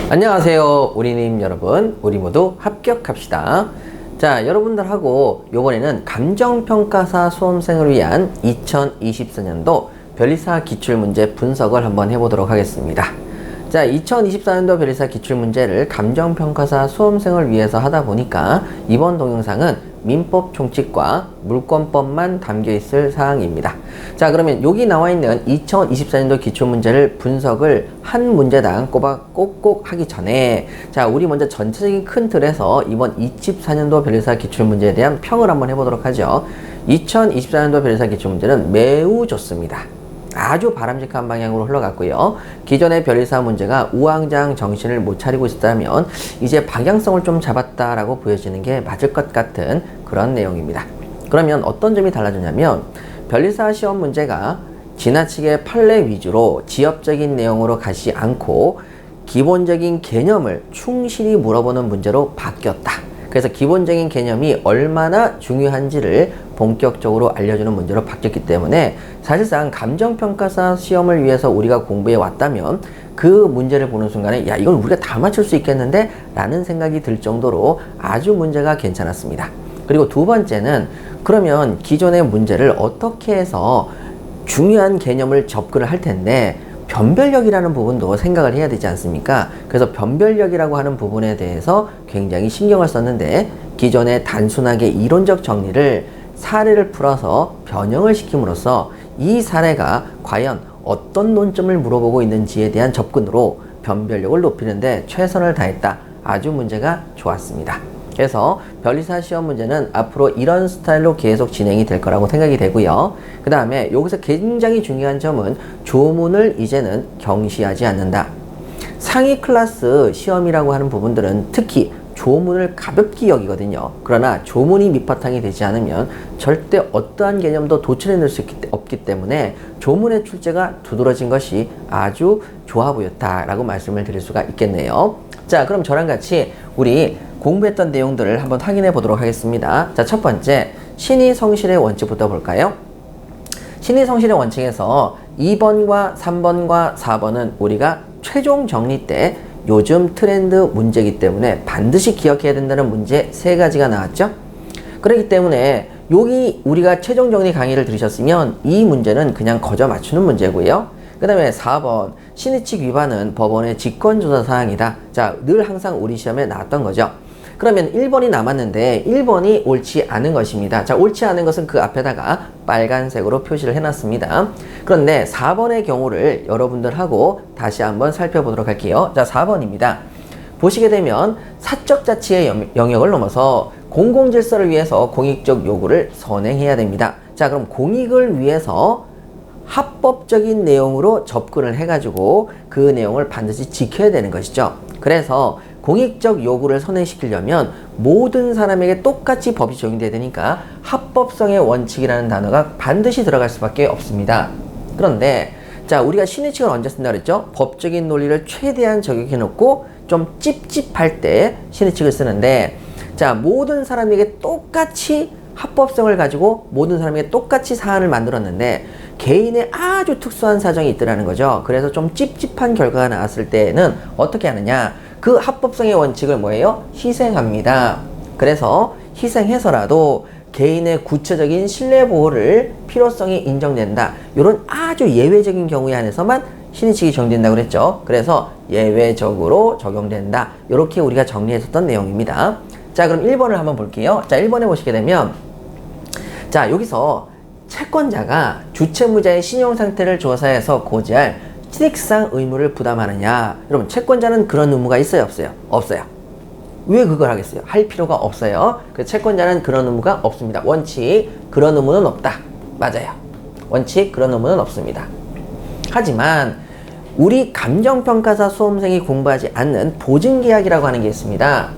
안녕하세요 우리님 여러분, 우리 모두 합격합시다. 자, 여러분들하고 요번에는 감정평가사 수험생을 위한 2024년도 변리사 기출문제 분석을 한번 해보도록 하겠습니다. 자, 2024년도 변리사 기출문제를 감정평가사 수험생을 위해서 하다 보니까 이번 동영상은 민법 총칙과 물권법만 담겨 있을 사항입니다. 자, 그러면 여기 나와 있는 2024년도 기출문제를 분석을 한 문제당 꼭꼭 하기 전에, 자, 우리 먼저 전체적인 큰 틀에서 이번 24년도 변리사 기출문제에 대한 평을 한번 해보도록 하죠. 2024년도 변리사 기출문제는 매우 좋습니다. 아주 바람직한 방향으로 흘러갔고요. 기존의 변리사 문제가 우왕좌왕 정신을 못 차리고 있다면 이제 방향성을 좀 잡았다라고 보여지는 게 맞을 것 같은 그런 내용입니다. 그러면 어떤 점이 달라졌냐면, 변리사 시험 문제가 지나치게 판례 위주로 지엽적인 내용으로 가지 않고 기본적인 개념을 충실히 물어보는 문제로 바뀌었다. 그래서 기본적인 개념이 얼마나 중요한지를 본격적으로 알려주는 문제로 바뀌었기 때문에, 사실상 감정평가사 시험을 위해서 우리가 공부해 왔다면 그 문제를 보는 순간에 야, 이건 우리가 다 맞출 수 있겠는데? 라는 생각이 들 정도로 아주 문제가 괜찮았습니다. 그리고 두 번째는, 그러면 기존의 문제를 어떻게 해서 중요한 개념을 접근을 할 텐데 변별력이라는 부분도 생각을 해야 되지 않습니까? 그래서 변별력이라고 하는 부분에 대해서 굉장히 신경을 썼는데, 기존의 단순하게 이론적 정리를 사례를 풀어서 변형을 시킴으로써 이 사례가 과연 어떤 논점을 물어보고 있는지에 대한 접근으로 변별력을 높이는데 최선을 다했다. 아주 문제가 좋았습니다. 그래서 변리사 시험 문제는 앞으로 이런 스타일로 계속 진행이 될 거라고 생각이 되고요. 그 다음에 여기서 굉장히 중요한 점은 조문을 이제는 경시하지 않는다. 상위 클래스 시험이라고 하는 부분들은 특히 조문을 가볍게 여기거든요. 그러나 조문이 밑바탕이 되지 않으면 절대 어떠한 개념도 도출해낼 수 없기 때문에 조문의 출제가 두드러진 것이 아주 좋아 보였다라고 말씀을 드릴 수가 있겠네요. 자, 그럼 저랑 같이 우리 공부했던 내용들을 한번 확인해 보도록 하겠습니다. 자, 첫 번째, 신의 성실의 원칙부터 볼까요? 신의 성실의 원칙에서 2번과 3번과 4번은 우리가 최종 정리 때 요즘 트렌드 문제이기 때문에 반드시 기억해야 된다는 문제 3가지가 나왔죠? 그렇기 때문에 여기 우리가 최종 정리 강의를 들으셨으면 이 문제는 그냥 거저 맞추는 문제고요. 그 다음에 4번, 신의칙 위반은 법원의 직권조사 사항이다. 자, 늘 항상 우리 시험에 나왔던 거죠. 그러면 1번이 남았는데 1번이 옳지 않은 것입니다. 자, 옳지 않은 것은 그 앞에다가 빨간색으로 표시를 해놨습니다. 그런데 4번의 경우를 여러분들하고 다시 한번 살펴보도록 할게요. 자, 4번입니다. 보시게 되면 사적 자치의 영역을 넘어서 공공질서를 위해서 공익적 요구를 선행해야 됩니다. 자, 그럼 공익을 위해서 합법적인 내용으로 접근을 해가지고 그 내용을 반드시 지켜야 되는 것이죠. 그래서 공익적 요구를 선행시키려면 모든 사람에게 똑같이 법이 적용돼야 되니까 합법성의 원칙이라는 단어가 반드시 들어갈 수밖에 없습니다. 그런데 자, 우리가 신의칙을 언제 쓴다 그랬죠? 법적인 논리를 최대한 적용해 놓고 좀 찝찝할 때 신의칙을 쓰는데, 자, 모든 사람에게 똑같이 합법성을 가지고 모든 사람에게 똑같이 사안을 만들었는데 개인의 아주 특수한 사정이 있더라는 거죠. 그래서 좀 찝찝한 결과가 나왔을 때는 어떻게 하느냐? 그 합법성의 원칙을 뭐예요? 희생합니다. 그래서 희생해서라도 개인의 구체적인 신뢰보호를 필요성이 인정된다. 이런 아주 예외적인 경우에 한해서만 신의칙이 적용된다고 그랬죠. 그래서 예외적으로 적용된다. 이렇게 우리가 정리했었던 내용입니다. 자, 그럼 1번을 한번 볼게요. 자, 1번에 보시게 되면, 자, 여기서 채권자가 주채무자의 신용상태를 조사해서 고지할 취득상 의무를 부담하느냐. 여러분, 채권자는 그런 의무가 있어요, 없어요? 없어요. 왜 그걸 하겠어요? 할 필요가 없어요. 그래서 채권자는 그런 의무가 없습니다. 원칙, 그런 의무는 없다. 맞아요. 원칙, 그런 의무는 없습니다. 하지만 우리 감정평가사 수험생이 공부하지 않는 보증계약이라고 하는 게 있습니다.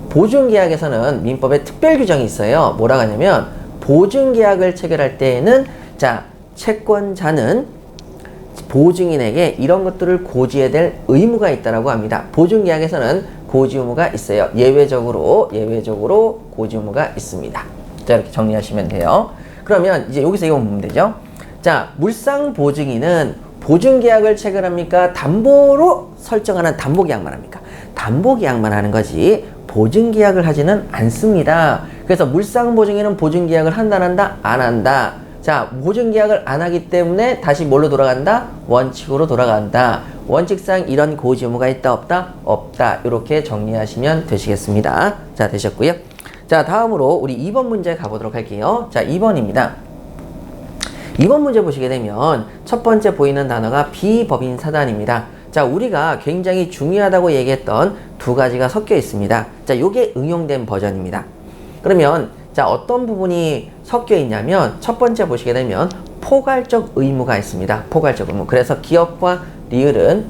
보증계약에서는 민법에 특별 규정이 있어요. 뭐라고 하냐면, 보증계약을 체결할 때에는, 자, 채권자는 보증인에게 이런 것들을 고지해야 될 의무가 있다라고 합니다. 보증계약에서는 고지 의무가 있어요. 예외적으로 고지 의무가 있습니다. 자, 이렇게 정리하시면 돼요. 그러면 이제 여기서 이거 보면 되죠. 자, 물상 보증인은 보증계약을 체결합니까? 담보로 설정하는 담보계약만 합니까? 담보계약만 하는 거지 보증계약을 하지는 않습니다. 그래서 물상보증에는 보증계약을 한다 안 한다? 안 한다. 자, 보증계약을 안 하기 때문에 다시 뭘로 돌아간다? 원칙으로 돌아간다. 원칙상 이런 고지 의무가 있다 없다? 없다. 이렇게 정리하시면 되시겠습니다. 자, 되셨고요. 자, 다음으로 우리 2번 문제 가보도록 할게요. 자, 2번입니다. 2번 문제 보시게 되면 첫 번째 보이는 단어가 비법인 사단입니다. 자, 우리가 굉장히 중요하다고 얘기했던 두 가지가 섞여 있습니다. 자, 요게 응용된 버전입니다. 그러면 자, 어떤 부분이 섞여 있냐면 첫 번째 보시게 되면 포괄적 의무가 있습니다. 포괄적 의무. 그래서 기업과 리을은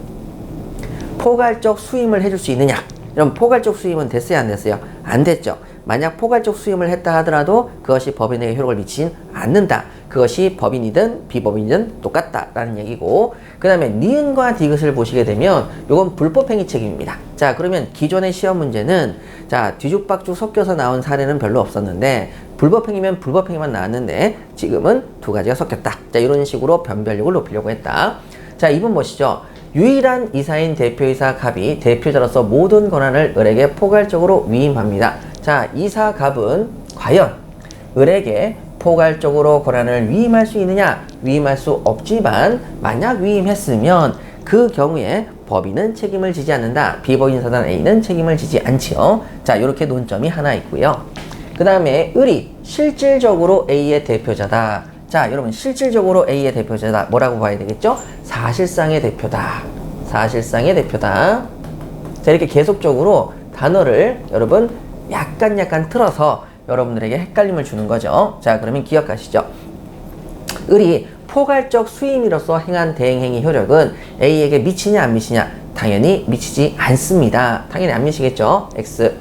포괄적 수임을 해줄 수 있느냐? 그럼 포괄적 수임은 됐어요, 안 됐어요? 안 됐죠. 만약 포괄적 수임을 했다 하더라도 그것이 법인에게 효력을 미치진 않는다. 그것이 법인이든 비법인이든 똑같다라는 얘기고, 그 다음에 니은과 디귿을 보시게 되면 이건 불법행위 책임입니다. 자, 그러면 기존의 시험 문제는 자, 뒤죽박죽 섞여서 나온 사례는 별로 없었는데 불법행위면 불법행위만 나왔는데 지금은 두 가지가 섞였다. 자, 이런 식으로 변별력을 높이려고 했다. 자, 2번 보시죠. 유일한 이사인 대표이사 갑이 대표자로서 모든 권한을 을에게 포괄적으로 위임합니다. 자, 이사 갑은 과연 을에게 포괄적으로 권한을 위임할 수 있느냐? 위임할 수 없지만 만약 위임했으면 그 경우에 법인은 책임을 지지 않는다. 비법인 사단 A는 책임을 지지 않지요. 자, 이렇게 논점이 하나 있고요. 그 다음에 을이 실질적으로 A의 대표자다. 자, 여러분 실질적으로 A의 대표자다. 뭐라고 봐야 되겠죠? 사실상의 대표다. 사실상의 대표다. 자, 이렇게 계속적으로 단어를 여러분 약간 틀어서 여러분들에게 헷갈림을 주는 거죠. 자, 그러면 기억하시죠? 을이 포괄적 수임으로서 행한 대행행위 효력은 A에게 미치냐 안 미치냐? 당연히 미치지 않습니다. 당연히 안 미치겠죠? X.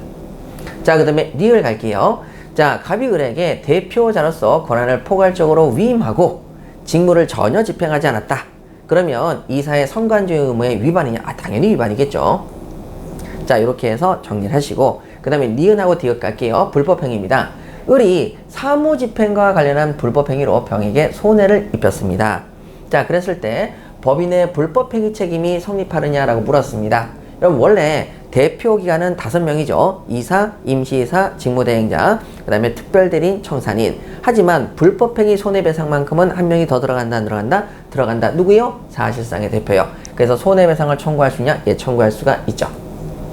자, 그 다음에 리을 갈게요. 자, 갑이 을에게 대표자로서 권한을 포괄적으로 위임하고 직무를 전혀 집행하지 않았다. 그러면 이사의 선관주의 의무의 위반이냐? 아, 당연히 위반이겠죠. 자, 이렇게 해서 정리를 하시고, 그 다음에 니은하고 디귿 갈게요. 불법행위입니다. 을이 사무집행과 관련한 불법행위로 병에게 손해를 입혔습니다. 자, 그랬을 때 법인의 불법행위 책임이 성립하느냐라고 물었습니다. 그럼 원래 대표기관은 5명이죠. 이사, 임시이사, 직무대행자, 그 다음에 특별대리인, 청산인. 하지만 불법행위 손해배상만큼은 한 명이 더 들어간다, 안 들어간다? 들어간다. 누구요? 사실상의 대표요. 그래서 손해배상을 청구할 수 있냐? 예, 청구할 수가 있죠.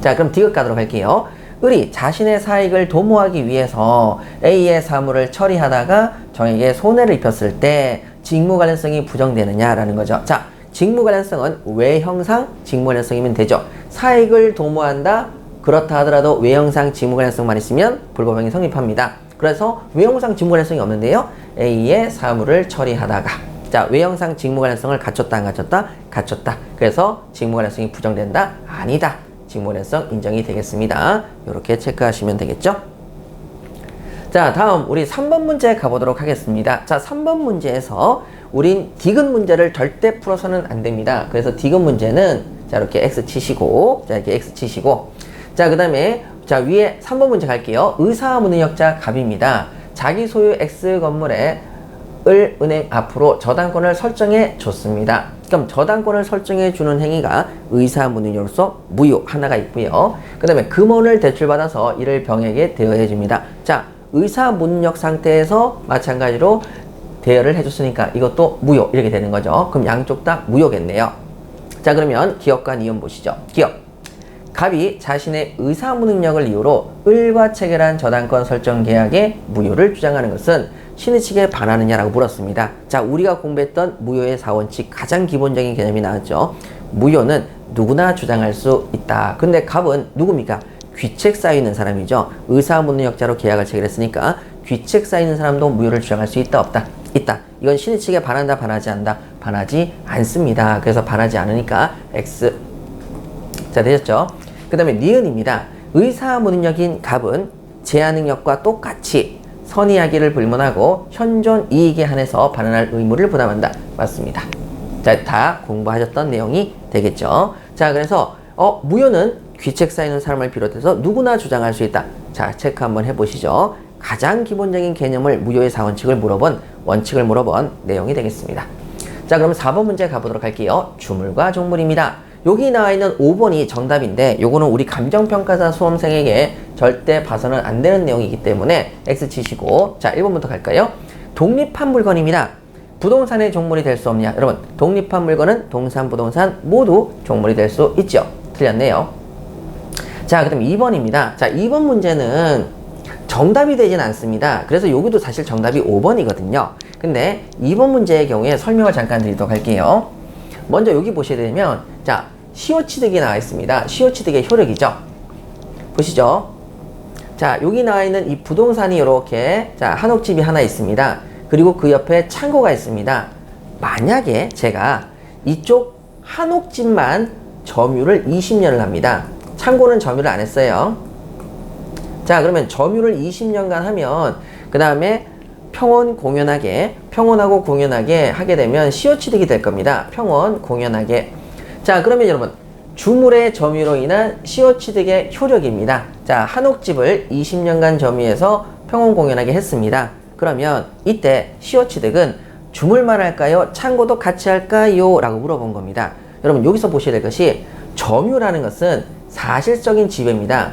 자, 그럼 디귿 가도록 할게요. 을이 자신의 사익을 도모하기 위해서 A의 사무를 처리하다가 정에게 손해를 입혔을 때 직무 관련성이 부정되느냐라는 거죠. 자, 직무 관련성은 외형상 직무 관련성이면 되죠. 사익을 도모한다. 그렇다 하더라도 외형상 직무 관련성만 있으면 불법행위 성립합니다. 그래서 외형상 직무 관련성이 없는데요. A의 사무를 처리하다가 자, 외형상 직무 관련성을 갖췄다 안 갖췄다? 갖췄다. 그래서 직무 관련성이 부정된다? 아니다. 직무관련성 인정이 되겠습니다. 이렇게 체크하시면 되겠죠? 자, 다음 우리 3번 문제 가보도록 하겠습니다. 자, 3번 문제에서 우린 디귿 문제를 절대 풀어서는 안 됩니다. 그래서 디귿 문제는 자, 이렇게 X 치시고, 자, 이렇게 X 치시고, 자, 그 다음에 자, 위에 3번 문제 갈게요. 의사무능력자 갑입니다. 자기 소유 X 건물에 을 은행 앞으로 저당권을 설정해 줬습니다. 그럼 저당권을 설정해 주는 행위가 의사무능력으로서 무효 하나가 있고요. 그 다음에 금원을 대출받아서 이를 병에게 대여해 줍니다. 자, 의사무능력 상태에서 마찬가지로 대여를 해줬으니까 이것도 무효 이렇게 되는 거죠. 그럼 양쪽 다 무효겠네요. 자, 그러면 기업과 니은 보시죠. 기업. 갑이 자신의 의사무능력을 이유로 을과 체결한 저당권 설정 계약의 무효를 주장하는 것은 신의 측에 반하느냐라고 물었습니다. 자, 우리가 공부했던 무효의 4원칙 가장 기본적인 개념이 나왔죠. 무효는 누구나 주장할 수 있다. 근데 갑은 누굽니까? 귀책 쌓여있는 사람이죠. 의사무능력자로 계약을 체결했으니까 귀책 쌓여있는 사람도 무효를 주장할 수 있다 없다? 있다. 이건 신의 측에 반한다 반하지 않는다? 반하지 않습니다. 그래서 반하지 않으니까 X. 자, 되셨죠? 그 다음에 니은입니다. 의사무능력인 갑은 제한능력과 똑같이 선의하기를 불문하고 현존 이익에 한해서 반환할 의무를 부담한다. 맞습니다. 자, 다 공부하셨던 내용이 되겠죠. 자, 그래서 무효는 귀책 쌓이는 사람을 비롯해서 누구나 주장할 수 있다. 자, 체크 한번 해보시죠. 가장 기본적인 개념을 무효의 4원칙을 물어본 원칙을 물어본 내용이 되겠습니다. 자, 그럼 4번 문제 가보도록 할게요. 주물과 종물입니다. 여기 나와 있는 5번이 정답인데 요거는 우리 감정평가사 수험생에게 절대 봐서는 안 되는 내용이기 때문에 X 치시고, 자, 1번부터 갈까요? 독립한 물건입니다. 부동산의 종물이 될 수 없냐? 여러분, 독립한 물건은 동산, 부동산 모두 종물이 될 수 있죠. 틀렸네요. 자, 그다음 2번입니다. 자, 2번 문제는 정답이 되진 않습니다. 그래서 여기도 사실 정답이 5번이거든요. 근데 2번 문제의 경우에 설명을 잠깐 드리도록 할게요. 먼저 여기 보시게 되면, 자, 시효 취득이 나와 있습니다. 시효 취득의 효력이죠. 보시죠. 자, 여기 나와 있는 이 부동산이 이렇게, 자, 한옥집이 하나 있습니다. 그리고 그 옆에 창고가 있습니다. 만약에 제가 이쪽 한옥집만 점유를 20년을 합니다. 창고는 점유를 안 했어요. 자, 그러면 점유를 20년간 하면 그 다음에 평온하고 공연하게 하게 되면 시효취득이 될 겁니다. 공연하게. 자, 그러면 여러분, 주물의 점유로 인한 시효취득의 효력입니다. 자, 한옥집을 20년간 점유해서 공연하게 했습니다. 그러면 이때 시효취득은 주물만 할까요? 창고도 같이 할까요? 라고 물어본 겁니다. 여러분, 여기서 보셔야 될 것이 점유라는 것은 사실적인 지배입니다.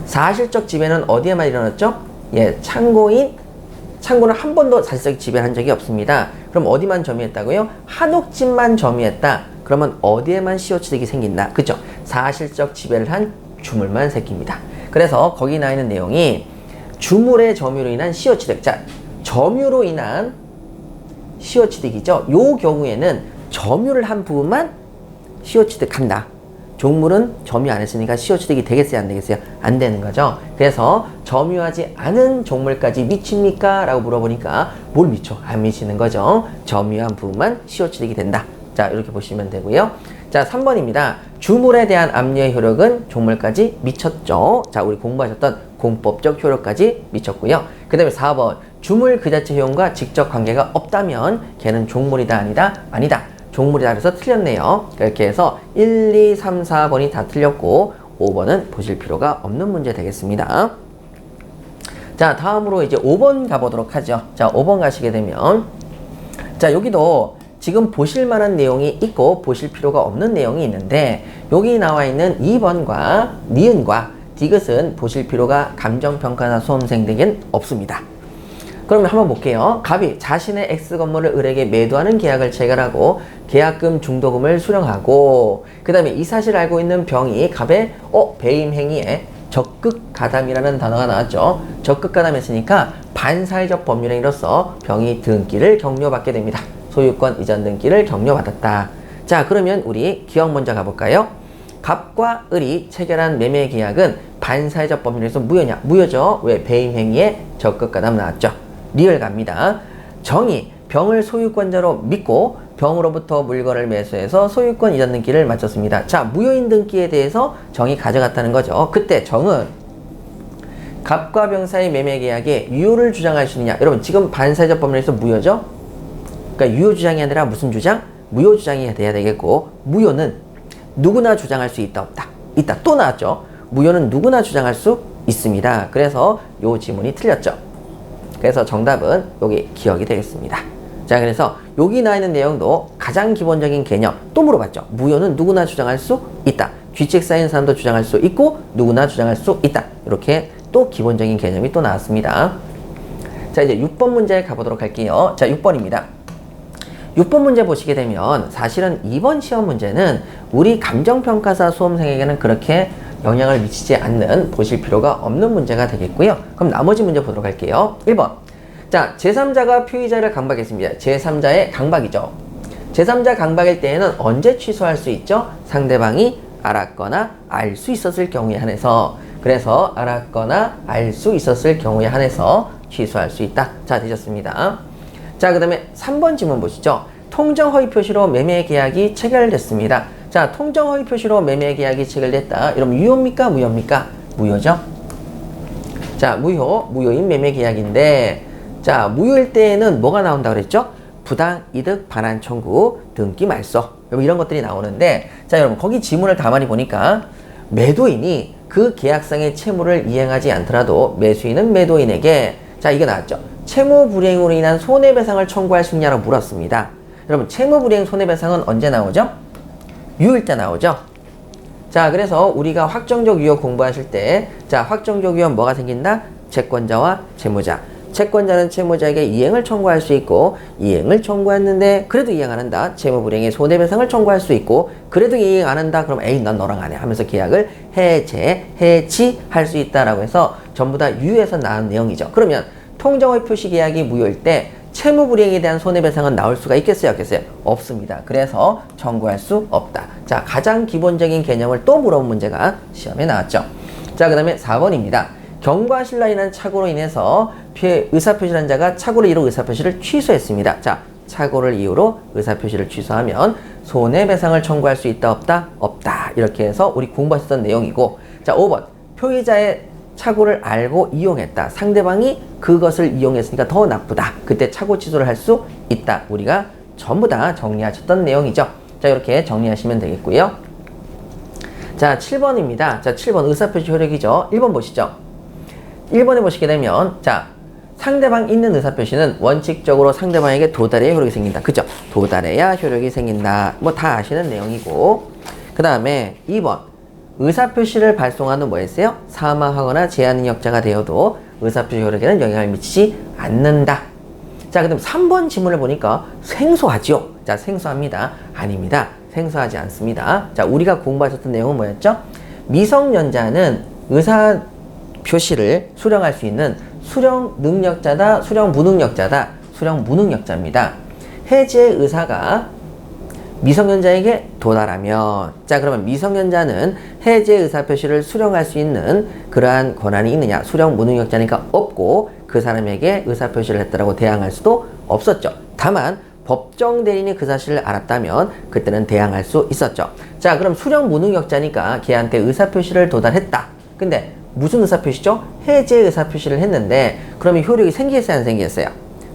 사실적 지배는 어디에만 일어났죠? 예, 창고는 한 번도 사실적 지배를 한 적이 없습니다. 그럼 어디만 점유했다고요? 한옥집만 점유했다. 그러면 어디에만 시효취득이 생긴다. 그죠? 사실적 지배를 한 주물만 생깁니다. 그래서 거기 나와 있는 내용이 주물의 점유로 인한 시효취득. 자, 점유로 인한 시효취득이죠. 요 경우에는 점유를 한 부분만 시효취득한다. 종물은 점유 안 했으니까 시효취득이 되겠어요, 안 되겠어요? 안 되는 거죠. 그래서 점유하지 않은 종물까지 미칩니까? 라고 물어보니까 뭘 미쳐? 안 미치는 거죠. 점유한 부분만 시효취득이 된다. 자, 이렇게 보시면 되고요. 자, 3번입니다. 주물에 대한 압류의 효력은 종물까지 미쳤죠. 자, 우리 공부하셨던 공법적 효력까지 미쳤고요. 그 다음에 4번. 주물 그 자체 효용과 직접 관계가 없다면 걔는 종물이다, 아니다? 아니다. 종물이다. 그래서 틀렸네요. 이렇게 해서 1, 2, 3, 4번이 다 틀렸고 5번은 보실 필요가 없는 문제 되겠습니다. 자, 다음으로 이제 5번 가보도록 하죠. 자, 5번 가시게 되면, 자, 여기도 지금 보실 만한 내용이 있고 보실 필요가 없는 내용이 있는데, 여기 나와 있는 2번과 니은과 디귿은 보실 필요가 감정평가사 수험생들에겐 없습니다. 그러면 한번 볼게요. 갑이 자신의 X건물을 을에게 매도하는 계약을 체결하고 계약금 중도금을 수령하고, 그 다음에 이 사실을 알고 있는 병이 갑의 배임 행위에 적극가담이라는 단어가 나왔죠. 적극가담했으니까 반사회적 법률행위로서 병이 등기를 격려받게 됩니다. 소유권 이전 등기를 격려받았다. 자, 그러면 우리 기억 먼저 가볼까요? 갑과 을이 체결한 매매 계약은 반사회적 법률에서 무효냐? 무효죠. 왜? 배임 행위에 적극가담 나왔죠. 리얼 갑니다. 정이 병을 소유권자로 믿고 병으로부터 물건을 매수해서 소유권 이전 등기를 마쳤습니다. 자, 무효인 등기에 대해서 정이 가져갔다는 거죠. 그때 정은 갑과 병 사이 매매 계약에 유효를 주장할 수 있느냐? 여러분, 지금 반사회적 법률에서 무효죠? 그러니까 유효 주장이 아니라 무슨 주장? 무효 주장이 돼야 되겠고, 무효는 누구나 주장할 수 있다, 없다? 있다. 또 나왔죠. 무효는 누구나 주장할 수 있습니다. 그래서 요 지문이 틀렸죠. 그래서 정답은 여기 기억이 되겠습니다. 자, 그래서 여기 나와 있는 내용도 가장 기본적인 개념 또 물어봤죠. 무효는 누구나 주장할 수 있다. 귀책 쌓인 사람도 주장할 수 있고 누구나 주장할 수 있다. 이렇게 또 기본적인 개념이 또 나왔습니다. 자, 이제 6번 문제 가보도록 할게요. 자, 6번입니다. 6번 문제 보시게 되면 사실은 이번 시험 문제는 우리 감정평가사 수험생에게는 그렇게 영향을 미치지 않는, 보실 필요가 없는 문제가 되겠고요. 그럼 나머지 문제 보도록 할게요. 1번. 자, 제3자가 피의자를 강박했습니다. 제3자의 강박이죠. 제3자 강박일 때에는 언제 취소할 수 있죠? 상대방이 알았거나 알 수 있었을 경우에 한해서. 그래서 알았거나 알 수 있었을 경우에 한해서 취소할 수 있다. 자, 되셨습니다. 자, 그 다음에 3번 지문 보시죠. 통정 허위 표시로 매매 계약이 체결됐습니다. 자, 통정 허위 표시로 매매 계약이 체결됐다. 이러면 유효입니까? 무효입니까? 무효죠. 자, 무효인 매매 계약인데, 자, 무효일 때에는 뭐가 나온다 그랬죠? 부당 이득 반환 청구, 등기 말소. 이런 것들이 나오는데, 자, 여러분, 거기 지문을 가만히 보니까 매도인이 그 계약상의 채무를 이행하지 않더라도 매수인은 매도인에게, 자, 이거 나왔죠. 채무 불이행으로 인한 손해배상을 청구할 수 있냐고 물었습니다. 여러분 채무불이행 손해배상은 언제 나오죠? 유효일 때 나오죠. 자, 그래서 우리가 확정적 유효 공부하실 때, 자, 확정적 유효는 뭐가 생긴다? 채권자와 채무자. 채권자는 채무자에게 이행을 청구할 수 있고, 이행을 청구했는데 그래도 이행 안 한다. 채무불이행의 손해배상을 청구할 수 있고, 그래도 이행 안 한다. 그럼 에이, 난 너랑 안 해. 하면서 계약을 해지할 수 있다라고 해서 전부 다 유효에서 나온 내용이죠. 그러면 통정의 표시 계약이 무효일 때 채무불이행에 대한 손해배상은 나올 수가 있겠어요? 없겠어요? 없습니다. 그래서 청구할 수 없다. 자, 가장 기본적인 개념을 또 물어본 문제가 시험에 나왔죠. 자, 그 다음에 4번입니다. 경과실로 인한 착오로 인해서 의사표시를 한 자가 착오를 이유로 의사표시를 취소했습니다. 자, 착오를 이유로 의사표시를 취소하면 손해배상을 청구할 수 있다, 없다? 없다. 이렇게 해서 우리 공부하셨던 내용이고, 자, 5번. 표의자의 착오를 알고 이용했다. 상대방이 그것을 이용했으니까 더 나쁘다. 그때 착오 취소를 할 수 있다. 우리가 전부 다 정리하셨던 내용이죠. 자, 이렇게 정리하시면 되겠고요. 자, 7번입니다. 자, 7번 의사표시 효력이죠. 1번 보시죠. 1번에 보시게 되면, 자, 상대방 있는 의사표시는 원칙적으로 상대방에게 도달해야 효력이 생긴다. 그죠? 도달해야 효력이 생긴다. 뭐 다 아시는 내용이고, 그 다음에 2번. 의사표시를 발송하는 뭐 했어요? 사망하거나 제한능력자가 되어도 의사표시 효력에는 영향을 미치지 않는다. 자, 그 다음 3번 지문을 보니까 생소하죠? 자, 생소합니다. 아닙니다. 생소하지 않습니다. 자, 우리가 공부하셨던 내용은 뭐였죠? 미성년자는 의사표시를 수령할 수 있는 수령 능력자다, 수령 무능력자다, 수령 무능력자입니다. 해지의 의사가 미성년자에게 도달하면, 자, 그러면 미성년자는 해제 의사표시를 수령할 수 있는 그러한 권한이 있느냐? 수령 무능력자니까 없고, 그 사람에게 의사표시를 했다라고 대항할 수도 없었죠. 다만 법정 대리인이 그 사실을 알았다면 그때는 대항할 수 있었죠. 자, 그럼 수령 무능력자니까 걔한테 의사표시를 도달했다. 근데 무슨 의사표시죠? 해제 의사표시를 했는데 그러면 효력이 생기겠어요, 안 생기겠어요?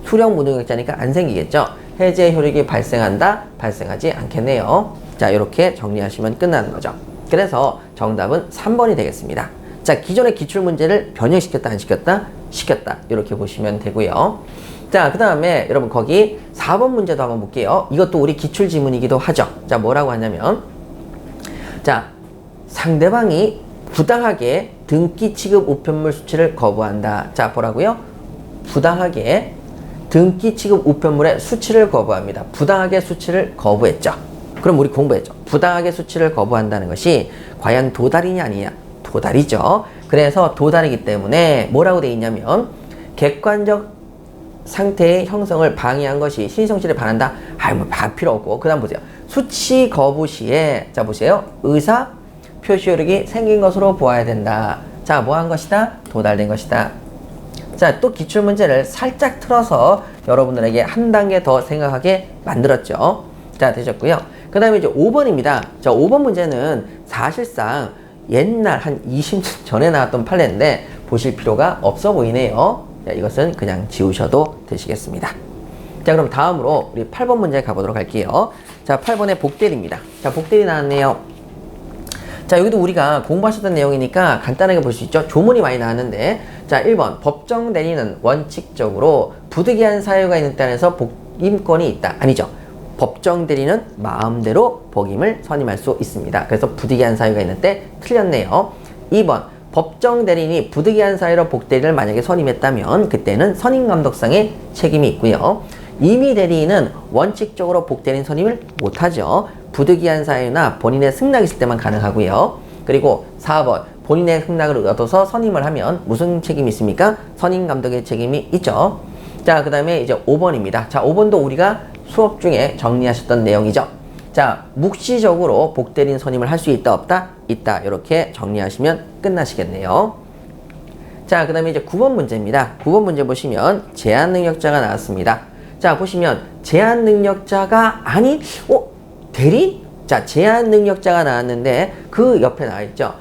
수령 무능력자니까 안 생기겠죠. 해제 효력이 발생한다? 발생하지 않겠네요. 자, 이렇게 정리하시면 끝나는 거죠. 그래서 정답은 3번이 되겠습니다. 자, 기존의 기출문제를 변형시켰다, 안 시켰다? 시켰다. 이렇게 보시면 되고요. 자, 그 다음에 여러분 거기 4번 문제도 한번 볼게요. 이것도 우리 기출지문이기도 하죠. 자, 뭐라고 하냐면, 자, 상대방이 부당하게 등기 취급 우편물 수취를 거부한다. 자, 뭐라고요? 부당하게 등기 취급 우편물의 수취를 거부합니다. 부당하게 수취를 거부했죠. 그럼 우리 공부했죠. 부당하게 수취를 거부한다는 것이 과연 도달이냐 아니냐? 도달이죠. 그래서 도달이기 때문에 뭐라고 되어 있냐면, 객관적 상태의 형성을 방해한 것이 신성실에 반한다. 뭐 필요 없고. 그 다음 보세요. 수취 거부 시에, 자, 보세요. 의사 표시 효력이 생긴 것으로 보아야 된다. 자, 뭐 한 것이다? 도달된 것이다. 자, 또 기출문제를 살짝 틀어서 여러분들에게 한 단계 더 생각하게 만들었죠. 자, 되셨고요. 그 다음에 이제 5번입니다. 자, 5번 문제는 사실상 옛날 한 20년 전에 나왔던 판례인데 보실 필요가 없어 보이네요. 자, 이것은 그냥 지우셔도 되시겠습니다. 자, 그럼 다음으로 우리 8번 문제 가보도록 할게요. 자, 8번에 복대리입니다. 자, 복대리 나왔네요. 자, 여기도 우리가 공부하셨던 내용이니까 간단하게 볼 수 있죠. 조문이 많이 나왔는데, 자, 1번 법정 대리는 원칙적으로 부득이한 사유가 있는 때 안에서 복임권이 있다. 아니죠. 법정 대리는 마음대로 복임을 선임할 수 있습니다. 그래서 부득이한 사유가 있는 때 틀렸네요. 2번 법정 대리인이 부득이한 사유로 복대리를 만약에 선임했다면 그때는 선임감독상의 책임이 있고요. 임의 대리인은 원칙적으로 복대리인 선임을 못하죠. 부득이한 사유나 본인의 승낙이 있을 때만 가능하고요. 그리고 4번 본인의 승낙을 얻어서 선임을 하면 무슨 책임이 있습니까? 선임감독의 책임이 있죠. 자, 그 다음에 이제 5번입니다. 자, 5번도 우리가 수업 중에 정리하셨던 내용이죠. 자, 묵시적으로 복대리인 선임을 할 수 있다, 없다? 있다. 이렇게 정리하시면 끝나시겠네요. 자, 그 다음에 이제 9번 문제입니다. 9번 문제 보시면 제한능력자가 나왔습니다. 자, 보시면 제한능력자가 아닌, 대리인? 자, 제한능력자가 나왔는데 그 옆에 나와있죠.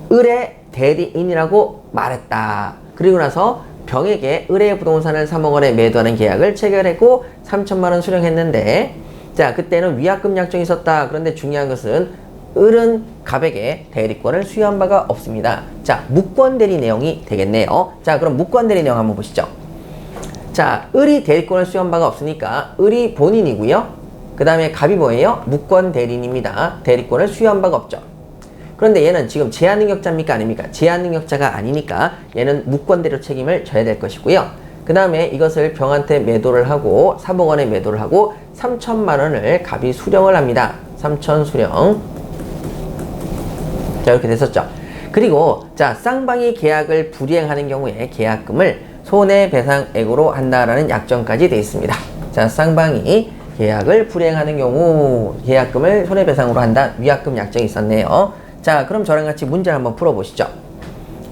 의뢰 대리인이라고 말했다. 그리고 나서 병에게 의뢰 부동산을 3억 원에 매도하는 계약을 체결했고 3천만 원 수령했는데, 자, 그때는 위약금 약정이 있었다. 그런데 중요한 것은 을은 갑에게 대리권을 수여한 바가 없습니다. 자, 무권 대리 내용이 되겠네요. 자, 그럼 무권 대리 내용 한번 보시죠. 자, 을이 대리권을 수여한 바가 없으니까 을이 본인이고요. 그 다음에 갑이 뭐예요? 무권 대리인입니다. 대리권을 수여한 바가 없죠. 그런데 얘는 지금 제한능력자입니까? 아닙니까? 제한능력자가 아니니까 얘는 무권대로 책임을 져야 될 것이고요. 그 다음에 이것을 병한테 매도를 하고 3억 원에 매도를 하고 3천만 원을 갑이 수령을 합니다. 3천 수령. 자, 이렇게 됐었죠. 그리고 자, 쌍방이 계약을 불이행하는 경우에 계약금을 손해배상액으로 한다라는 약정까지 되어 있습니다. 자, 쌍방이 계약을 불이행하는 경우 계약금을 손해배상으로 한다. 위약금 약정이 있었네요. 자, 그럼 저랑 같이 문제를 한번 풀어보시죠.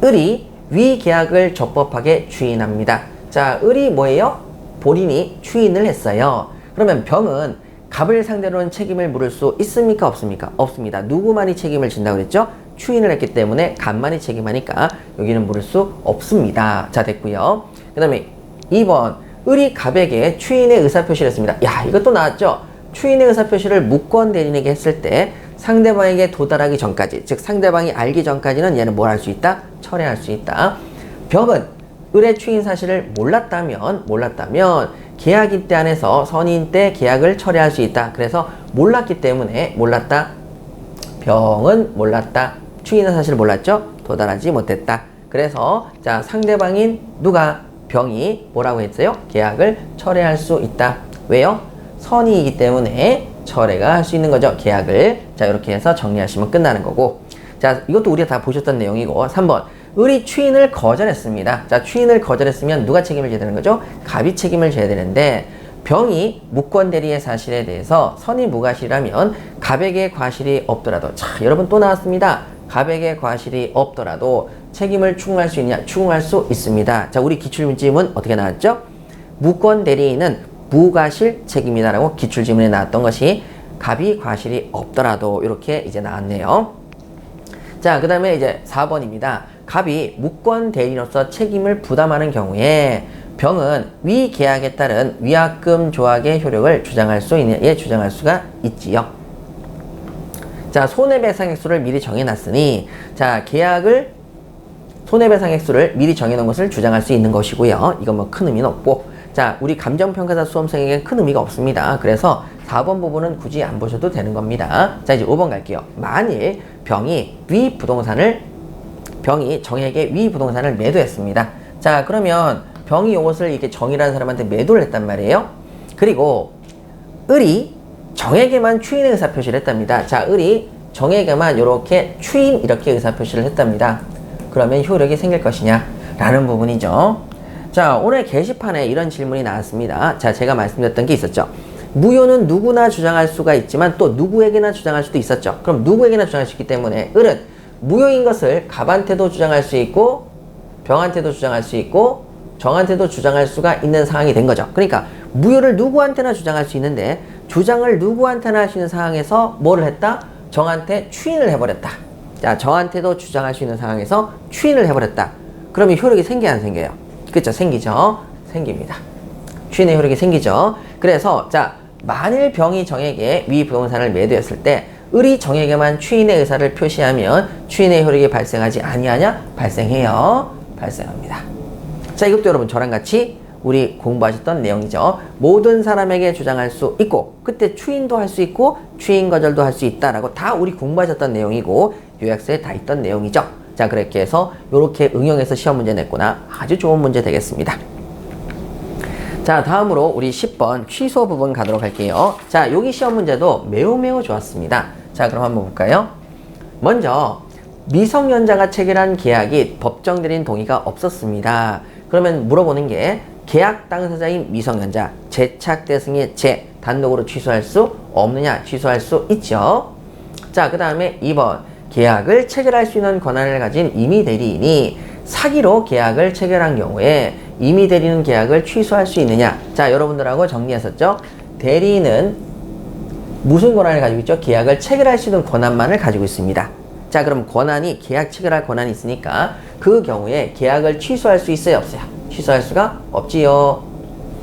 을이 위 계약을 적법하게 추인합니다. 자, 을이 뭐예요? 본인이 추인을 했어요. 그러면 병은 갑을 상대로는 책임을 물을 수 있습니까? 없습니까? 없습니다. 누구만이 책임을 진다고 그랬죠? 추인을 했기 때문에 갑만이 책임하니까 여기는 물을 수 없습니다. 자, 됐고요. 그 다음에 2번 을이 갑에게 추인의 의사표시를 했습니다. 야, 이것도 나왔죠? 추인의 의사표시를 무권 대리인에게 했을 때 상대방에게 도달하기 전까지, 즉 상대방이 알기 전까지는 얘는 뭘 할 수 있다? 철회할 수 있다. 병은 을의 추인 사실을 몰랐다면 계약인 때 안에서 선의인 때 계약을 철회할 수 있다. 그래서 몰랐기 때문에 몰랐다. 병은 몰랐다. 추인의 사실을 몰랐죠? 도달하지 못했다. 그래서 자, 상대방인 누가? 병이 뭐라고 했어요? 계약을 철회할 수 있다. 왜요? 선의이기 때문에 철회가 할 수 있는 거죠. 계약을. 자, 이렇게 해서 정리하시면 끝나는 거고. 자, 이것도 우리가 다 보셨던 내용이고. 3번. 을이 추인을 거절했습니다. 자, 추인을 거절했으면 누가 책임을 져야 되는 거죠? 갑이 책임을 져야 되는데 병이 무권 대리의 사실에 대해서 선의무과실이라면 갑에게 과실이 없더라도, 자, 여러분 또 나왔습니다. 갑에게 과실이 없더라도 책임을 추궁할 수 있느냐? 추궁할 수 있습니다. 자, 우리 기출문제문 어떻게 나왔죠? 무권 대리인은 무과실 책임이다라고 기출지문에 나왔던 것이 갑이 과실이 없더라도 이렇게 이제 나왔네요. 자, 그 다음에 이제 4번입니다. 갑이 무권 대리인으로서 책임을 부담하는 경우에 병은 위 계약에 따른 위약금 조약의 효력을 주장할 수 있느냐? 예, 주장할 수가 있지요. 자, 손해배상 액수를 미리 정해놨으니, 자, 계약을 손해배상 액수를 미리 정해놓은 것을 주장할 수 있는 것이고요. 이건 뭐 큰 의미는 없고, 자, 우리 감정평가사 수험생에게 큰 의미가 없습니다. 그래서 4번 부분은 굳이 안 보셔도 되는 겁니다. 자, 이제 5번 갈게요. 만일 병이 정에게 위 부동산을 매도했습니다. 자, 그러면 병이 이것을 이렇게 정이라는 사람한테 매도를 했단 말이에요. 그리고 을이 정에게만 추인의 의사표시를 했답니다. 자, 을이 정에게만 이렇게 추인 이렇게 의사표시를 했답니다. 그러면 효력이 생길 것이냐? 라는 부분이죠. 자, 오늘 게시판에 이런 질문이 나왔습니다. 자, 제가 말씀드렸던 게 있었죠. 무효는 누구나 주장할 수가 있지만 또 누구에게나 주장할 수도 있었죠. 그럼 누구에게나 주장할 수 있기 때문에 을은 무효인 것을 갑한테도 주장할 수 있고 병한테도 주장할 수 있고 정한테도 주장할 수가 있는 상황이 된 거죠. 그러니까 무효를 누구한테나 주장할 수 있는데 주장을 누구한테나 할 수 있는 상황에서 뭐를 했다? 정한테 추인을 해버렸다. 자, 정한테도 주장할 수 있는 상황에서 추인을 해버렸다. 그러면 효력이 생겨야 안 생겨요? 그쵸? 생기죠? 생깁니다. 추인의 효력이 생기죠? 그래서 자, 만일 병이 정에게 위 부동산을 매도했을 때 을이 정에게만 추인의 의사를 표시하면 추인의 효력이 발생하지 아니하냐? 발생해요. 발생합니다. 자, 이것도 여러분 저랑 같이 우리 공부하셨던 내용이죠. 모든 사람에게 주장할 수 있고 그때 추인도 할 수 있고 추인 거절도 할 수 있다라고 다 우리 공부하셨던 내용이고 요약서에 다 있던 내용이죠. 자, 그렇게 해서 이렇게 응용해서 시험 문제 냈구나. 아주 좋은 문제 되겠습니다. 자, 다음으로 우리 10번 취소 부분 가도록 할게요. 자, 여기 시험 문제도 매우 좋았습니다. 자, 그럼 한번 볼까요? 먼저 미성년자가 체결한 계약이 법정 대리인 동의가 없었습니다. 그러면 물어보는 게 계약 당사자인 미성년자, 제착 대승의 제 단독으로 취소할 수 없느냐? 취소할 수 있죠. 자, 그 다음에 2번 계약을 체결할 수 있는 권한을 가진 임의 대리인이 사기로 계약을 체결한 경우에 임의 대리인 계약을 취소할 수 있느냐? 자, 여러분들하고 정리했었죠? 대리인은 무슨 권한을 가지고 있죠? 계약을 체결할 수 있는 권한만을 가지고 있습니다. 자, 그럼 권한이 계약 체결할 권한이 있으니까 그 경우에 계약을 취소할 수 있어요? 없어요? 취소할 수가 없지요.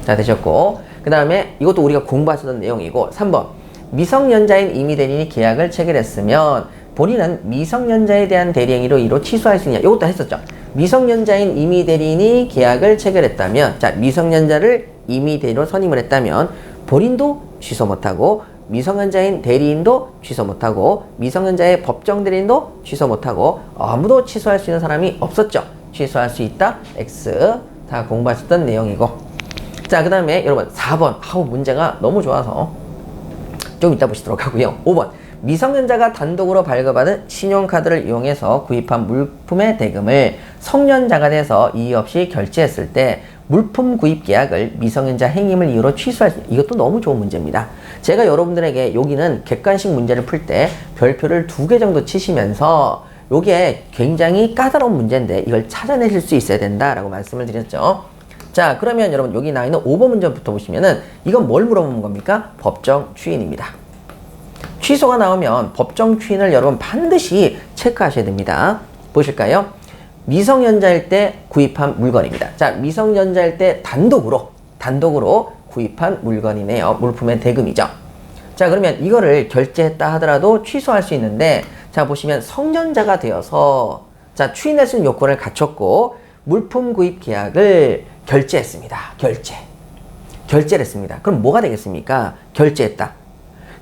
자, 되셨고 그 다음에 이것도 우리가 공부하셨던 내용이고 3번 미성년자인 임의 대리인이 계약을 체결했으면 본인은 미성년자에 대한 대리행위로 이로 취소할 수 있냐? 이것도 했었죠. 미성년자인 임의대리인이 계약을 체결했다면, 자, 미성년자를 임의대리로 선임을 했다면 본인도 취소 못하고 미성년자인 대리인도 취소 못하고 미성년자의 법정대리인도 취소 못하고 아무도 취소할 수 있는 사람이 없었죠. 취소할 수 있다. X. 다 공부하셨던 내용이고. 자, 그 다음에 여러분 4번. 문제가 너무 좋아서 좀 이따 보시도록 하고요. 5번. 미성년자가 단독으로 발급받은 신용카드를 이용해서 구입한 물품의 대금을 성년자가 돼서 이의 없이 결제했을 때 물품 구입 계약을 미성년자 행임을 이유로 취소할 수, 이것도 너무 좋은 문제입니다. 제가 여러분들에게 여기는 객관식 문제를 풀 때 별표를 2개 정도 치시면서 요게 굉장히 까다로운 문제인데 이걸 찾아내실 수 있어야 된다라고 말씀을 드렸죠. 자, 그러면 여러분 여기 나와 있는 5번 문제부터 보시면은 이건 뭘 물어보는 겁니까? 법정 추인입니다. 취소가 나오면 법정 추인을 여러분 반드시 체크하셔야 됩니다. 보실까요? 미성년자일 때 구입한 물건입니다. 자, 미성년자일 때 단독으로 구입한 물건이네요. 물품의 대금이죠. 자, 그러면 이거를 결제했다 하더라도 취소할 수 있는데, 자, 보시면 성년자가 되어서, 자, 추인할 수 있는 요건을 갖췄고 물품 구입 계약을 결제했습니다. 결제를 했습니다. 그럼 뭐가 되겠습니까? 결제했다.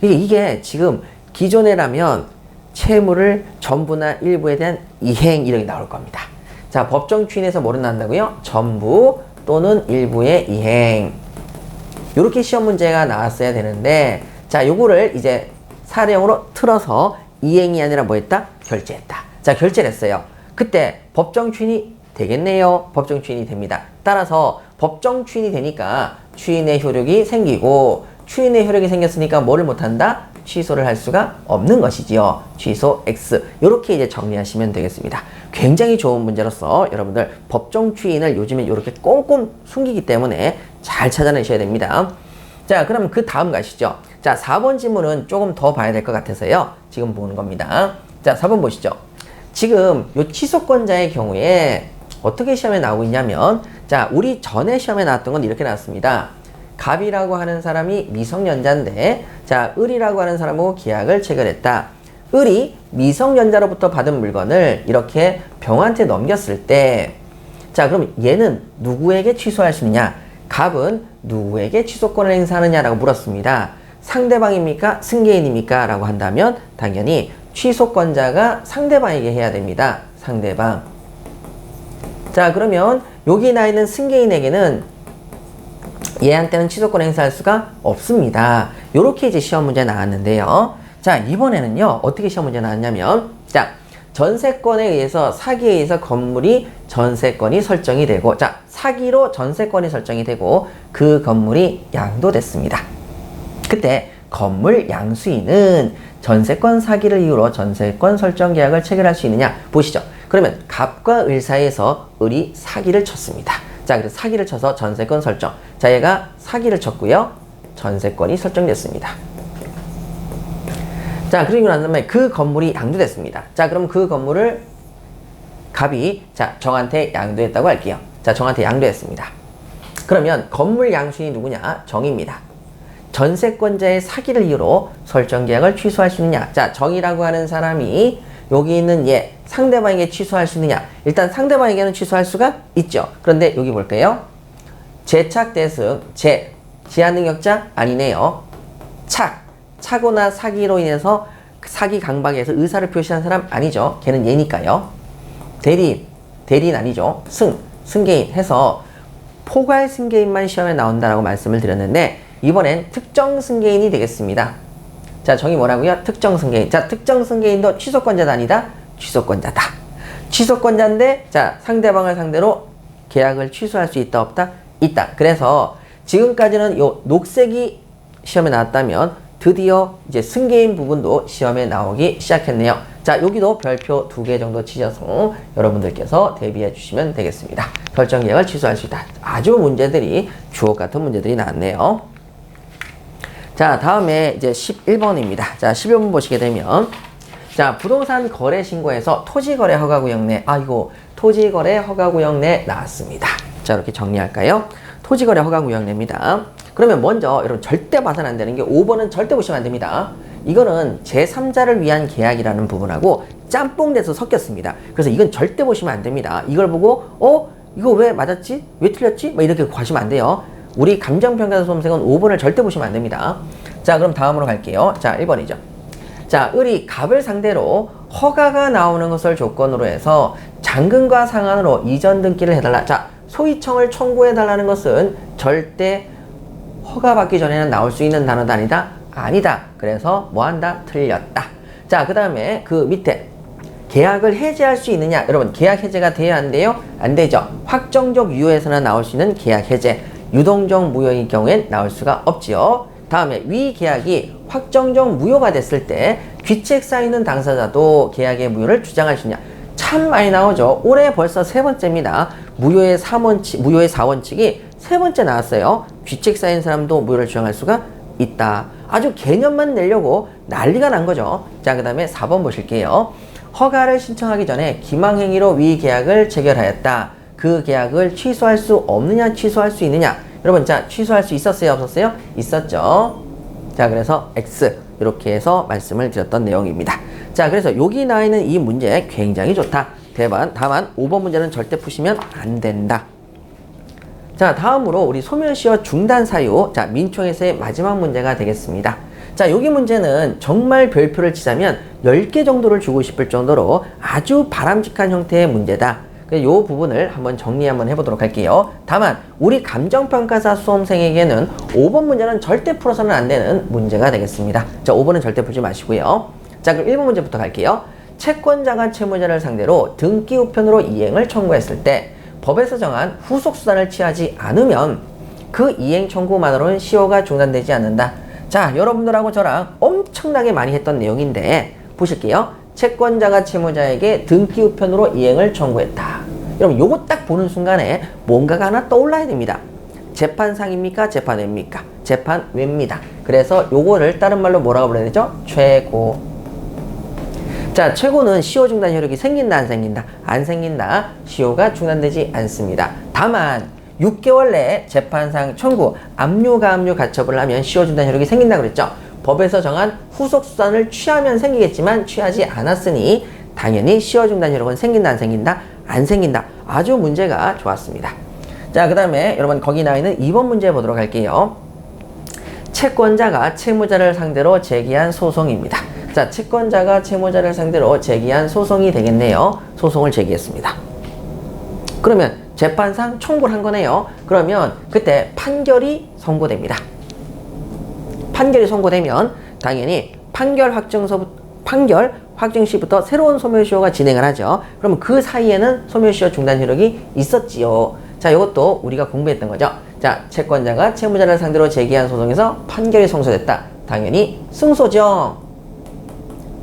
이게 지금 기존에라면 채무를 전부나 일부에 대한 이행 이렇게 나올 겁니다. 자, 법정 추인에서 뭐로 나온다고요? 전부 또는 일부의 이행. 이렇게 시험 문제가 나왔어야 되는데, 자, 요거를 이제 사례형으로 틀어서 이행이 아니라 뭐 했다? 결제했다. 자, 결제를 했어요. 그때 법정 추인이 되겠네요. 법정 추인이 됩니다. 따라서 법정 추인이 되니까 추인의 효력이 생기고, 추인의 효력이 생겼으니까 뭐를 못한다? 취소를 할 수가 없는 것이지요. 취소 X. 이렇게 이제 정리하시면 되겠습니다. 굉장히 좋은 문제로서 여러분들 법정 추인을 요즘에 이렇게 꼼꼼 숨기기 때문에 잘 찾아내셔야 됩니다. 자, 그럼 그 다음 가시죠. 자, 4번 지문은 조금 더 봐야 될 것 같아서요. 지금 보는 겁니다. 자, 4번 보시죠. 지금 요 취소권자의 경우에 어떻게 시험에 나오고 있냐면, 자, 우리 전에 시험에 나왔던 건 이렇게 나왔습니다. 갑이라고 하는 사람이 미성년자인데, 자, 을이라고 하는 사람하고 계약을 체결했다. 을이 미성년자로부터 받은 물건을 이렇게 병한테 넘겼을 때, 자, 그럼 얘는 누구에게 취소할 수 있느냐? 갑은 누구에게 취소권을 행사하느냐라고 물었습니다. 상대방입니까? 승계인입니까? 라고 한다면 당연히 취소권자가 상대방에게 해야 됩니다. 상대방. 자, 그러면 여기 나 있는 승계인에게는 얘한테는 취소권 행사할 수가 없습니다. 요렇게 이제 시험 문제 나왔는데요. 자, 이번에는요, 어떻게 시험 문제 나왔냐면, 자, 전세권에 의해서, 사기에 의해서 건물이 전세권이 설정이 되고, 자, 사기로 전세권이 설정이 되고, 그 건물이 양도됐습니다. 그때 건물 양수인은 전세권 사기를 이유로 전세권 설정 계약을 체결할 수 있느냐? 보시죠. 그러면 갑과 을 사이에서 을이 사기를 쳤습니다. 자, 그래서 사기를 쳐서 전세권 설정. 자, 얘가 사기를 쳤고요. 전세권이 설정됐습니다. 자, 그리고 난 다음에 그 건물이 양도됐습니다. 자, 그럼 그 건물을 갑이, 자, 정한테 양도했다고 할게요. 자, 정한테 양도했습니다. 그러면 건물 양수인이 누구냐? 정입니다. 전세권자의 사기를 이유로 설정 계약을 취소할 수 있느냐? 자, 정이라고 하는 사람이 여기 있는 얘 상대방에게 취소할 수 있느냐? 일단 상대방에게는 취소할 수가 있죠. 그런데 여기 볼까요? 제착 대승, 제한 능력자 아니네요. 착오나 사기로 인해서 사기 강박에서 의사를 표시한 사람 아니죠. 걔는 얘니까요. 대리인 아니죠. 승계인 해서 포괄 승계인만 시험에 나온다라고 말씀을 드렸는데, 이번엔 특정 승계인이 되겠습니다. 자, 정의 뭐라고요? 특정 승계인. 자, 특정 승계인도 취소권자다 아니다? 취소권자다. 취소권자인데, 자, 상대방을 상대로 계약을 취소할 수 있다 없다? 있다. 그래서 지금까지는 요 녹색이 시험에 나왔다면 드디어 이제 승계인 부분도 시험에 나오기 시작했네요. 자, 여기도 별표 2개 정도 치셔서 여러분들께서 대비해 주시면 되겠습니다. 결정 계약을 취소할 수 있다. 아주 문제들이 주옥 같은 문제들이 나왔네요. 자, 다음에 이제 11번입니다. 자, 11번 보시게 되면, 자, 부동산 거래 신고에서 토지거래 허가구역 내, 토지거래 허가구역 내 나왔습니다. 자, 이렇게 정리할까요? 토지거래 허가구역 내입니다. 그러면 먼저 여러분 절대 봐서는 안 되는 게 5번은 절대 보시면 안 됩니다. 이거는 제3자를 위한 계약이라는 부분하고 짬뽕돼서 섞였습니다. 그래서 이건 절대 보시면 안 됩니다. 이걸 보고 이거 왜 맞았지? 왜 틀렸지? 막 이렇게 과시면 안 돼요. 우리 감정평가사 수험생은 5번을 절대 보시면 안 됩니다. 자, 그럼 다음으로 갈게요. 자, 1번이죠. 자, 을이 갑을 상대로 허가가 나오는 것을 조건으로 해서 잔금과 상환으로 이전 등기를 해달라. 자, 소위청을 청구해달라는 것은 절대 허가받기 전에는 나올 수 있는 단어도 아니다? 아니다. 그래서 뭐한다? 틀렸다. 자, 그 다음에 그 밑에 계약을 해제할 수 있느냐? 여러분, 계약 해제가 돼야 안 돼요? 안 되죠. 확정적 유효에서는 나올 수 있는 계약 해제. 유동적 무효의 경우엔 나올 수가 없지요. 다음에 위 계약이 확정적 무효가 됐을 때 귀책 쌓이는 당사자도 계약의 무효를 주장할 수 있냐? 참 많이 나오죠. 올해 벌써 세 번째입니다. 무효의 4원칙이 세 번째 나왔어요. 귀책 쌓인 사람도 무효를 주장할 수가 있다. 아주 개념만 내려고 난리가 난 거죠. 자, 그 다음에 4번 보실게요. 허가를 신청하기 전에 기망행위로 위 계약을 체결하였다. 그 계약을 취소할 수 없느냐, 취소할 수 있느냐? 여러분, 자, 취소할 수 있었어요, 없었어요? 있었죠. 자, 그래서 X 이렇게 해서 말씀을 드렸던 내용입니다. 자, 그래서 여기 나와 있는 이 문제 굉장히 좋다. 다만 5번 문제는 절대 푸시면 안 된다. 자, 다음으로 우리 소멸시효 중단 사유. 자, 민총에서의 마지막 문제가 되겠습니다. 자, 여기 문제는 정말 별표를 치자면 10개 정도를 주고 싶을 정도로 아주 바람직한 형태의 문제다. 이 부분을 한번 정리 한번 해보도록 할게요. 다만 우리 감정평가사 수험생에게는 5번 문제는 절대 풀어서는 안 되는 문제가 되겠습니다. 자, 5번은 절대 풀지 마시고요. 자, 그럼 1번 문제부터 갈게요. 채권자가 채무자를 상대로 등기 우편으로 이행을 청구했을 때 법에서 정한 후속수단을 취하지 않으면 그 이행 청구만으로는 시효가 중단되지 않는다. 자, 여러분들하고 저랑 엄청나게 많이 했던 내용인데 보실게요. 채권자가 채무자에게 등기 우편으로 이행을 청구했다. 여러분, 요거 딱 보는 순간에 뭔가가 하나 떠올라야 됩니다. 재판상입니까? 재판외입니까? 재판외입니다. 그래서 요거를 다른 말로 뭐라고 불러야 되죠? 최고. 자, 최고는 시효 중단 효력이 생긴다, 안 생긴다? 안 생긴다. 시효가 중단되지 않습니다. 다만 6개월 내에 재판상 청구, 압류, 가압류 가처분을 하면 시효 중단 효력이 생긴다 그랬죠? 법에서 정한 후속 수단을 취하면 생기겠지만 취하지 않았으니 당연히 시효 중단 효력은 생긴다, 안 생긴다? 안 생긴다. 아주 문제가 좋았습니다. 자, 그 다음에 여러분 거기 나와 있는 2번 문제 보도록 할게요. 채권자가 채무자를 상대로 제기한 소송입니다. 자, 채권자가 채무자를 상대로 제기한 소송이 되겠네요. 소송을 제기했습니다. 그러면 재판상 청구를 한 거네요. 그러면 그때 판결이 선고됩니다. 판결이 선고되면 당연히 판결 확정 시부터 새로운 소멸시효가 진행을 하죠. 그러면 그 사이에는 소멸시효 중단 효력이 있었지요. 자, 이것도 우리가 공부했던 거죠. 자, 채권자가 채무자를 상대로 제기한 소송에서 판결이 성소됐다. 당연히 승소죠.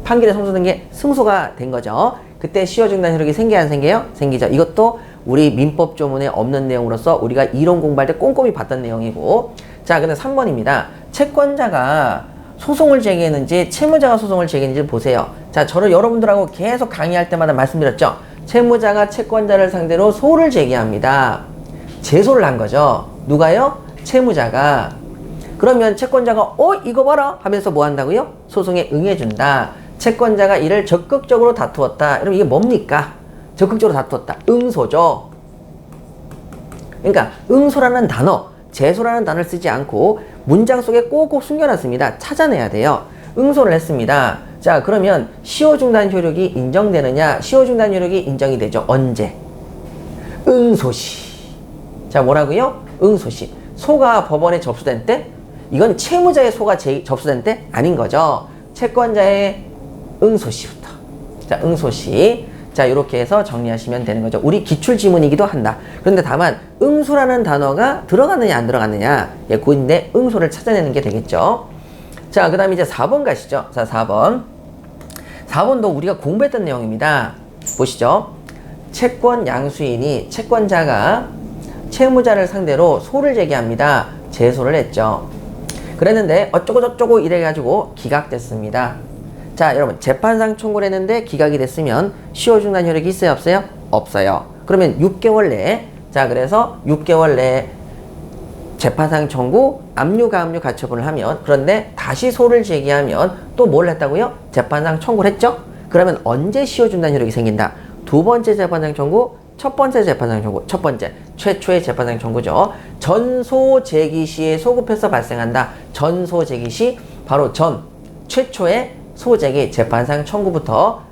판결이 성소된 게 승소가 된 거죠. 그때 시효 중단 효력이 생겨요, 안 생겨요? 생기죠. 이것도 우리 민법 조문에 없는 내용으로서 우리가 이론 공부할 때 꼼꼼히 봤던 내용이고. 자, 근데 3번입니다. 채권자가 소송을 제기했는지 채무자가 소송을 제기했는지 보세요. 자, 저를 여러분들하고 계속 강의할 때마다 말씀드렸죠. 채무자가 채권자를 상대로 소를 제기합니다. 제소를 한 거죠. 누가요? 채무자가. 그러면 채권자가 이거 봐라 하면서 뭐 한다고요? 소송에 응해준다. 채권자가 이를 적극적으로 다투었다. 여러분, 이게 뭡니까? 적극적으로 다투었다. 응소죠. 그러니까 응소라는 단어, 제소라는 단어를 쓰지 않고 문장 속에 꼭꼭 숨겨놨습니다. 찾아내야 돼요. 응소를 했습니다. 자, 그러면 시효 중단 효력이 인정되느냐? 시효 중단 효력이 인정이 되죠. 언제? 응소시. 자, 뭐라고요? 응소시. 소가 법원에 접수된 때? 이건 채무자의 소가 접수된 때? 아닌 거죠. 채권자의 응소시부터. 자, 응소시. 자, 이렇게 해서 정리하시면 되는 거죠. 우리 기출지문이기도 한다. 그런데 다만 응소라는 단어가 들어갔느냐 안 들어갔느냐, 그인데 응소를 찾아내는 게 되겠죠. 자, 그 다음에 이제 4번 가시죠. 자, 4번. 4번도 우리가 공부했던 내용입니다. 보시죠. 채권 양수인이 채권자가 채무자를 상대로 소를 제기합니다. 제소를 했죠. 그랬는데 어쩌고 저쩌고 이래가지고 기각됐습니다. 자, 여러분, 재판상 청구를 했는데 기각이 됐으면 시효 중단 효력이 있어요, 없어요? 없어요. 그러면 6개월 내에, 자, 그래서 6개월 내에 재판상 청구, 압류가압류 가처분을 하면, 그런데 다시 소를 제기하면 또 뭘 했다고요? 재판상 청구를 했죠? 그러면 언제 씌워준다는 효력이 생긴다? 두 번째 재판상 청구, 첫 번째 재판상 청구. 첫 번째, 최초의 재판상 청구죠. 전소 제기 시에 소급해서 발생한다. 전소 제기 시, 바로 최초의 소제기 재판상 청구부터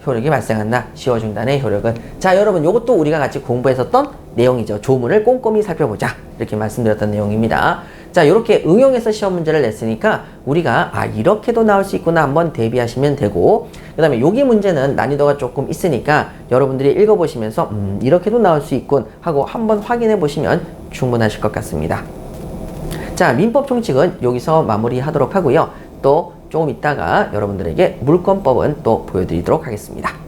효력이 발생한다. 씌워준다는 효력은. 자, 여러분, 이것도 우리가 같이 공부했었던 내용이죠. 조문을 꼼꼼히 살펴보자. 이렇게 말씀드렸던 내용입니다. 자, 이렇게 응용해서 시험 문제를 냈으니까 우리가 이렇게도 나올 수 있구나 한번 대비하시면 되고, 그 다음에 여기 문제는 난이도가 조금 있으니까 여러분들이 읽어보시면서 이렇게도 나올 수 있군 하고 한번 확인해 보시면 충분하실 것 같습니다. 자, 민법 총칙은 여기서 마무리하도록 하고요. 또 조금 있다가 여러분들에게 물권법은 또 보여드리도록 하겠습니다.